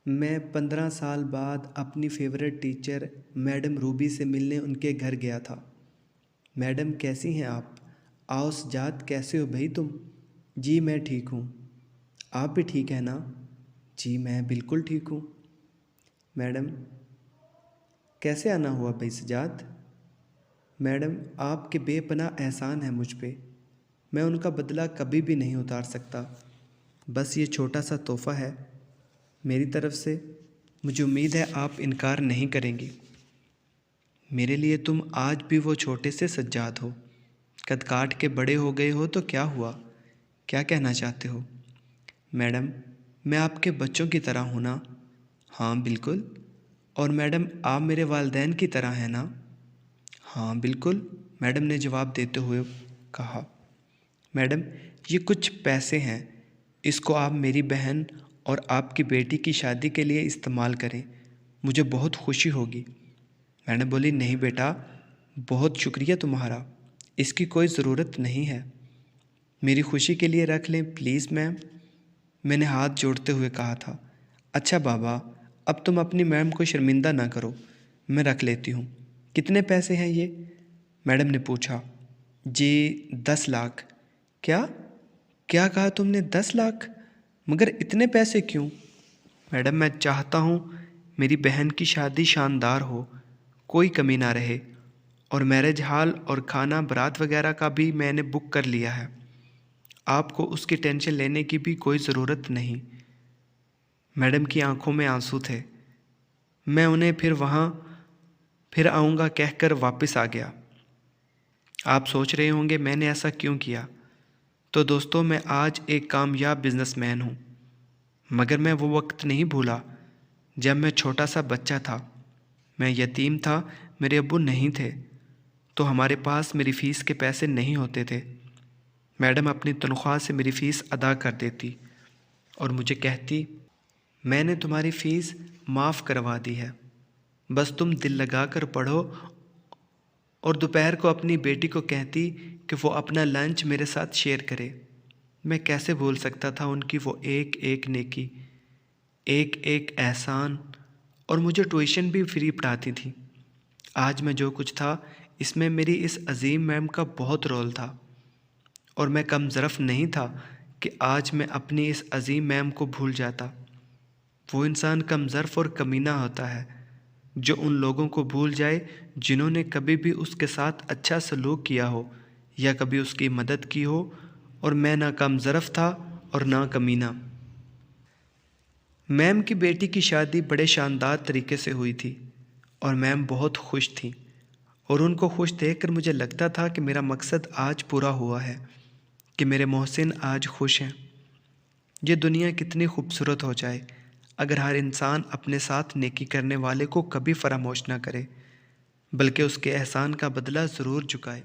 मैं 15 साल बाद अपनी फेवरेट टीचर मैडम रूबी से मिलने उनके घर गया था। मैडम कैसी हैं आप? आओ सजाद, कैसे हो भाई तुम? जी मैं ठीक हूँ। आप भी ठीक है ना? जी मैं बिल्कुल ठीक हूँ। मैडम कैसे आना हुआ भाई सजाद? मैडम आपके बेपनाह एहसान है मुझ पे। मैं उनका बदला कभी भी नहीं उतार सकता। बस ये छोटा सा तोहफ़ा है मेरी तरफ से। मुझे उम्मीद है आप इनकार नहीं करेंगी। मेरे लिए तुम आज भी वो छोटे से सज्जाद हो। कद काट के बड़े हो गए हो तो क्या हुआ? क्या कहना चाहते हो? मैडम मैं आपके बच्चों की तरह हूँ ना? हाँ बिल्कुल। और मैडम आप मेरे वालिदैन की तरह हैं ना? हाँ बिल्कुल, मैडम ने जवाब देते हुए कहा। मैडम ये कुछ पैसे हैं, इसको आप मेरी बहन और आपकी बेटी की शादी के लिए इस्तेमाल करें, मुझे बहुत खुशी होगी। मैडम बोली नहीं बेटा, बहुत शुक्रिया तुम्हारा, इसकी कोई ज़रूरत नहीं है, मेरी खुशी के लिए रख लें प्लीज़ मैम। मैंने हाथ जोड़ते हुए कहा था। अच्छा बाबा, अब तुम अपनी मैम को शर्मिंदा ना करो, मैं रख लेती हूँ। कितने पैसे हैं ये? मैडम ने पूछा। जी 10 लाख। क्या क्या कहा तुमने? 10 लाख? मगर इतने पैसे क्यों? मैडम मैं चाहता हूँ मेरी बहन की शादी शानदार हो, कोई कमी ना रहे, और मैरिज हॉल और खाना बारात वगैरह का भी मैंने बुक कर लिया है, आपको उसकी टेंशन लेने की भी कोई ज़रूरत नहीं। मैडम की आंखों में आंसू थे। मैं उन्हें फिर आऊँगा कहकर वापस आ गया। आप सोच रहे होंगे मैंने ऐसा क्यों किया। तो दोस्तों मैं आज एक कामयाब बिजनेसमैन हूँ, मगर मैं वो वक्त नहीं भूला जब मैं छोटा सा बच्चा था। मैं यतीम था, मेरे अब्बू नहीं थे, तो हमारे पास मेरी फ़ीस के पैसे नहीं होते थे। मैडम अपनी तनख्वाह से मेरी फ़ीस अदा कर देती और मुझे कहती, मैंने तुम्हारी फ़ीस माफ़ करवा दी है, बस तुम दिल लगा कर पढ़ो। और दोपहर को अपनी बेटी को कहती कि वो अपना लंच मेरे साथ शेयर करे। मैं कैसे भूल सकता था उनकी वो एक एक नेकी, एक एक एहसान। और मुझे ट्यूशन भी फ्री पढ़ाती थी। आज मैं जो कुछ था, इसमें मेरी इस अजीम मैम का बहुत रोल था, और मैं कम ज़रफ़ नहीं था कि आज मैं अपनी इस अजीम मैम को भूल जाता। वो इंसान कम ज़रफ़ और कमीना होता है जो उन लोगों को भूल जाए जिन्होंने कभी भी उसके साथ अच्छा सलूक किया हो या कभी उसकी मदद की हो। और मैं ना कम ज़रफ़ था और ना कमीना। मैम की बेटी की शादी बड़े शानदार तरीके से हुई थी और मैम बहुत खुश थी, और उनको खुश देखकर मुझे लगता था कि मेरा मकसद आज पूरा हुआ है, कि मेरे मोहसिन आज खुश हैं। ये दुनिया कितनी खूबसूरत हो जाए अगर हर इंसान अपने साथ नेकी करने वाले को कभी फरामोश ना करे, बल्कि उसके एहसान का बदला ज़रूर चुकाए।